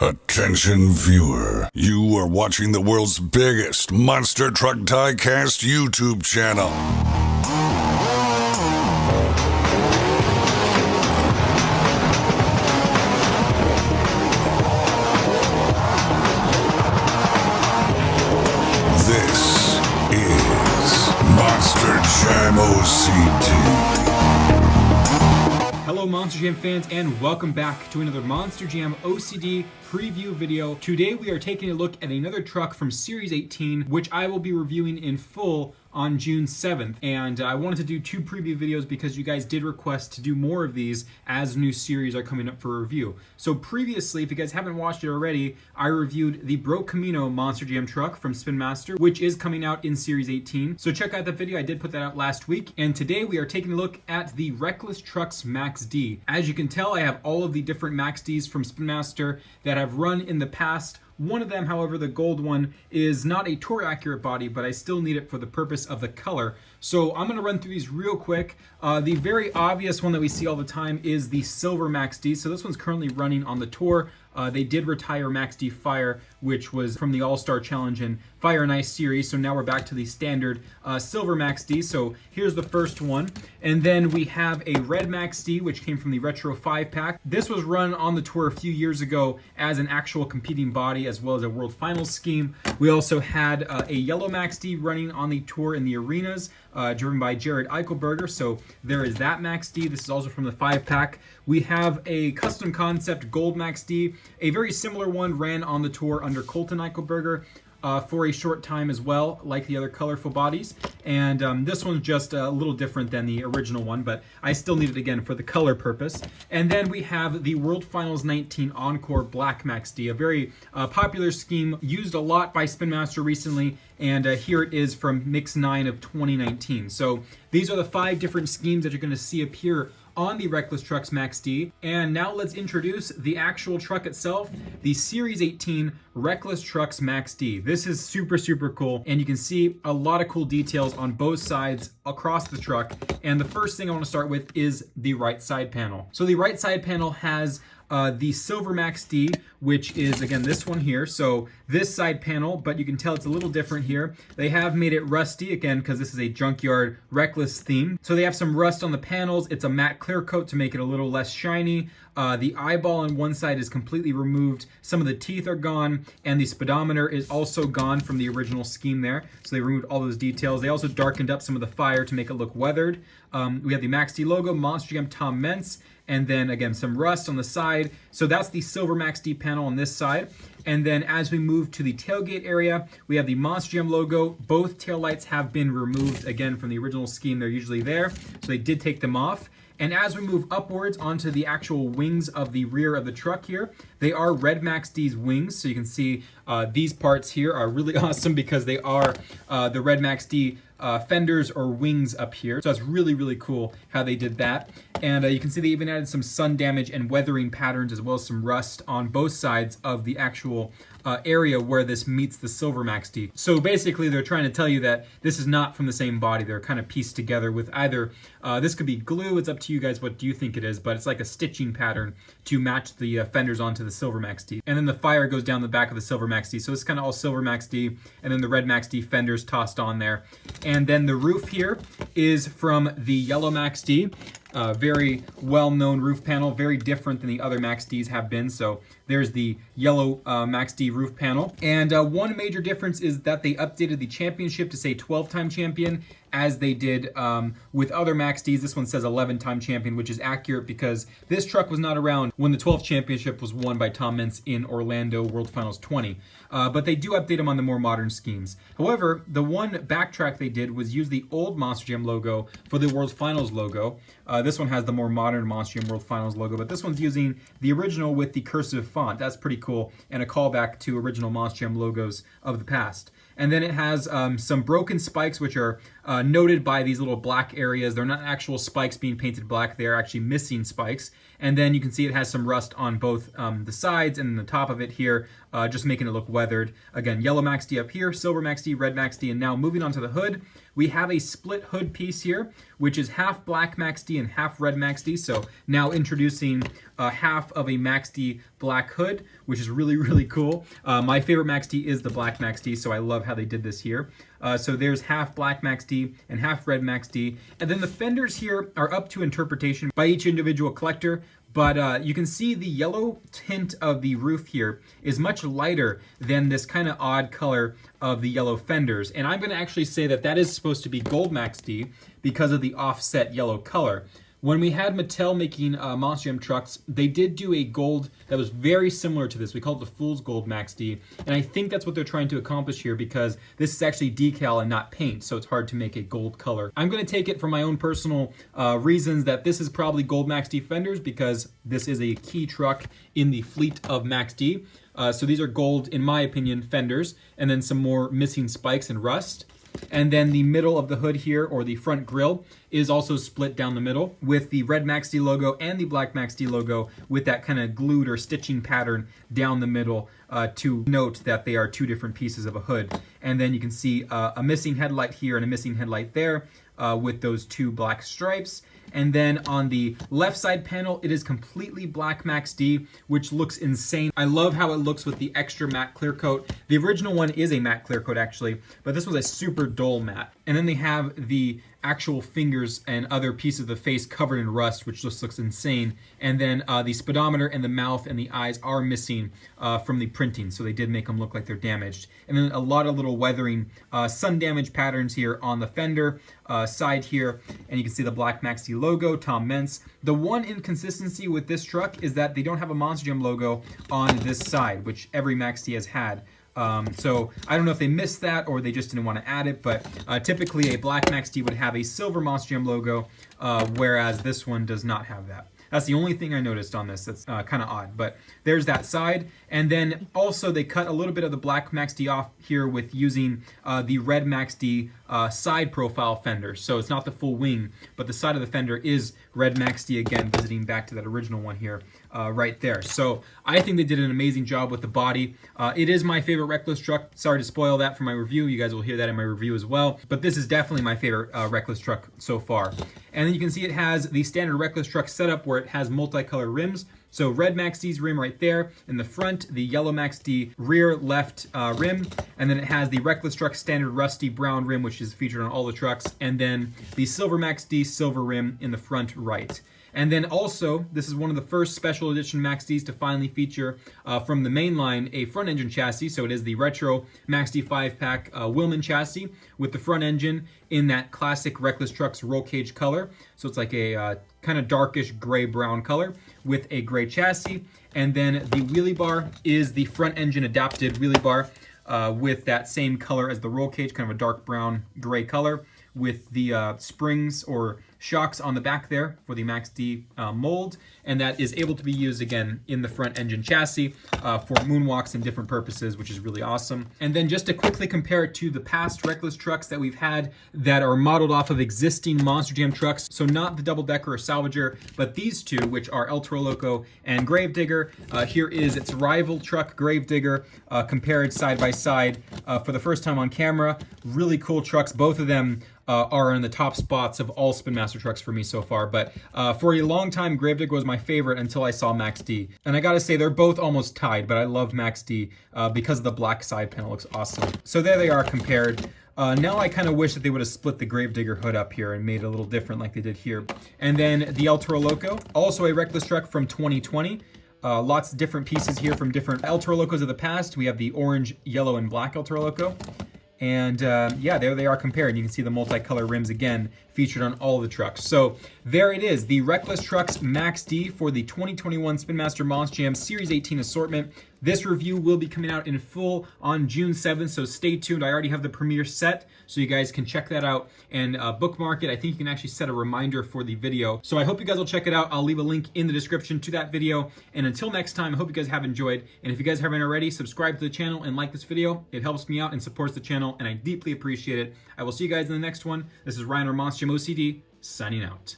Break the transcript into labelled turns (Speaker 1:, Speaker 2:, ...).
Speaker 1: Attention viewer, you are watching the world's biggest monster truck diecast YouTube channel. This is Monster Jam OCD.
Speaker 2: Hello Monster Jam fans, and welcome back to another Monster Jam OCD preview video. Today we are taking a look at another truck from Series 18, which I will be reviewing in full on June 7th. And I wanted to do two preview videos because you guys did request to do more of these as new series are coming up for review. So previously, if you guys haven't watched it already, I reviewed the Bro Camino Monster Jam truck from Spin Master, which is coming out in Series 18. So check out that video, I did put that out last week. And today we are taking a look at the Wreckless Trucks Max D. As you can tell, I have all of the different Max Ds from Spin Master that I've run in the past. One of them, however, the gold one, is not a tour accurate body, but I still need it for the purpose of the color. So I'm gonna run through these real quick. The very obvious one that we see all the time is the silver Max D. So this one's currently running on the tour. They did retire Max D Fire, which was from the All-Star Challenge and Fire and Ice series. So now we're back to the standard silver Max D. So here's the first one. And then we have a red Max D, which came from the Retro 5-pack. This was run on the tour a few years ago as an actual competing body, as well as a World Finals scheme. We also had a yellow Max D running on the tour in the arenas, driven by Jared Eichelberger. So there is that Max D. This is also from the 5-pack. We have a custom concept gold Max D. A very similar one ran on the tour under Colton Eichelberger for a short time as well, like the other colorful bodies. And this one's just a little different than the original one, but I still need it again for the color purpose. And then we have the World Finals 19 Encore Black Max D, a very popular scheme used a lot by Spin Master recently. And here it is from Mix 9 of 2019. So these are the 5 different schemes that you're going to see appear on the Wreckless Trucks Max D. And now let's introduce the actual truck itself, the Series 18 Wreckless Trucks Max D. This is super cool, and you can see a lot of cool details on both sides across the truck. And the first thing I want to start with is the right side panel. So the right side panel has the silver Max D, which is again this one here. So this side panel, but you can tell it's a little different here. They have made it rusty again because this is a junkyard Wreckless theme. So they have some rust on the panels. It's a matte clear coat to make it a little less shiny. The eyeball on one side is completely removed. Some of the teeth are gone, and the speedometer is also gone from the original scheme there. So they removed all those details. They also darkened up some of the fire to make it look weathered. We have the Max D logo, Monster Jam Tom Mentz, and then again some rust on the side. So that's the silver Max D panel on this side. And then as we move to the tailgate area, we have the Monster Jam logo. Both taillights have been removed again from the original scheme. They're usually there, so they did take them off. And as we move upwards onto the actual wings of the rear of the truck here, they are red Max D's wings. So you can see these parts here are really awesome because they are the red Max D fenders or wings up here. So that's really cool how they did that. And you can see they even added some sun damage and weathering patterns, as well as some rust on both sides of the actual area where this meets the silver Max D. So basically they're trying to tell you that this is not from the same body. They're kind of pieced together with either, this could be glue, it's up to you guys what do you think it is, but it's like a stitching pattern to match the fenders onto the silver Max D. And then the fire goes down the back of the silver Max D. So it's kind of all silver Max D, and then the red Max D fenders tossed on there. And then the roof here is from the yellow Max D. Very well-known roof panel, very different than the other Max Ds have been. So there's the yellow Max D roof panel. And one major difference is that they updated the championship to say 12-time champion, as they did with other Max Ds. This one says 11-time champion, which is accurate because this truck was not around when the 12th championship was won by Tom Mentz in Orlando World Finals 20. But they do update them on the more modern schemes. However, the one backtrack they did was use the old Monster Jam logo for the World Finals logo. This one has the more modern Monster Jam World Finals logo, but this one's using the original with the cursive font. That's pretty cool, and a callback to original Monster Jam logos of the past. And then it has some broken spikes, which are noted by these little black areas. They're not actual spikes being painted black. They're actually missing spikes. And then you can see it has some rust on both the sides and the top of it here, just making it look weathered. Again, yellow Max D up here, silver Max D, red Max D. And now moving on to the hood, we have a split hood piece here, which is half black Max D and half red Max D. So now introducing half of a Max D black hood, which is really, really cool. My favorite Max D is the black Max D, so I love how they did this here. So there's half black Max D and half red Max D. And then the fenders here are up to interpretation by each individual collector. But you can see the yellow tint of the roof here is much lighter than this kind of odd color of the yellow fenders. And I'm going to actually say that that is supposed to be gold Max D because of the offset yellow color. When we had Mattel making Monster Jam trucks, they did do a gold that was very similar to this. We called it the Fool's Gold Max D. And I think that's what they're trying to accomplish here because this is actually decal and not paint, so it's hard to make a gold color. I'm going to take it for my own personal reasons that this is probably gold Max D fenders because this is a key truck in the fleet of Max D. So these are gold, in my opinion, fenders, and then some more missing spikes and rust. And then the middle of the hood here, or the front grille, is also split down the middle with the red Max D logo and the black Max D logo with that kind of glued or stitching pattern down the middle to note that they are two different pieces of a hood. And then you can see a missing headlight here and a missing headlight there with those two black stripes. And then on the left side panel, it is completely black Max D, which looks insane. I love how it looks with the extra matte clear coat. The original one is a matte clear coat actually, but this was a super dull matte. And then they have the actual fingers and other pieces of the face covered in rust, which just looks insane. And then the speedometer and the mouth and the eyes are missing from the printing, so they did make them look like they're damaged. And then a lot of little weathering, sun damage patterns here on the fender side here, and you can see the black Max D logo, Tom Mentz. The one inconsistency with this truck is that they don't have a Monster Jam logo on this side, which every Max D has had. So I don't know if they missed that or they just didn't want to add it, but typically a black Max D would have a silver Monster Jam logo, whereas this one does not have that. That's the only thing I noticed on this that's kind of odd, but there's that side. And then also they cut a little bit of the black Max D off here with using the red Max D side profile fender. So it's not the full wing, but the side of the fender is red Max D again, visiting back to that original one here right there. So I think they did an amazing job with the body. It is my favorite Wreckless truck. Sorry to spoil that for my review. You guys will hear that in my review as well. But this is definitely my favorite Wreckless truck so far. And then you can see it has the standard Wreckless truck setup where it has multicolor rims. So red Max D's rim right there in the front, the yellow Max D rear left rim, and then it has the Wreckless truck standard rusty brown rim, which is featured on all the trucks, and then the silver Max D silver rim in the front right. And then also, this is one of the first special edition Max Ds to finally feature from the main line a front engine chassis. So it is the retro Max D 5-pack Willman chassis with the front engine in that classic Wreckless Trucks roll cage color. So it's like a kind of darkish gray-brown color with a gray chassis. And then the wheelie bar is the front engine adapted wheelie bar with that same color as the roll cage, kind of a dark brown gray color with the springs or shocks on the back there for the Max D mold, and that is able to be used again in the front engine chassis for moonwalks and different purposes, which is really awesome. And then just to quickly compare it to the past Wreckless trucks that we've had that are modeled off of existing Monster Jam trucks, so not the Double Decker or Salvager, but these two, which are El Toro Loco and Gravedigger. Here is its rival truck, Gravedigger, compared side by side for the first time on camera. Really cool trucks, both of them are in the top spots of all Spin Master trucks for me so far. But for a long time, Gravedigger was my favorite until I saw Max D. And I gotta say, they're both almost tied, but I love Max D because of the black side panel. It looks awesome. So there they are compared. Now I kind of wish that they would have split the Gravedigger hood up here and made it a little different like they did here. And then the El Toro Loco, also a Wreckless truck from 2020. Lots of different pieces here from different El Toro Locos of the past. We have the orange, yellow, and black El Toro Loco. And yeah, there they are compared. You can see the multicolor rims again featured on all the trucks. So there it is, the Wreckless Trucks Max D for the 2021 Spin Master Monster Jam Series 18 assortment. This review will be coming out in full on June 7th, so stay tuned. I already have the premiere set, so you guys can check that out and bookmark it. I think you can actually set a reminder for the video. So I hope you guys will check it out. I'll leave a link in the description to that video. And until next time, I hope you guys have enjoyed. And if you guys haven't already, subscribe to the channel and like this video. It helps me out and supports the channel, and I deeply appreciate it. I will see you guys in the next one. This is Ryan or Monster Jam OCD, signing out.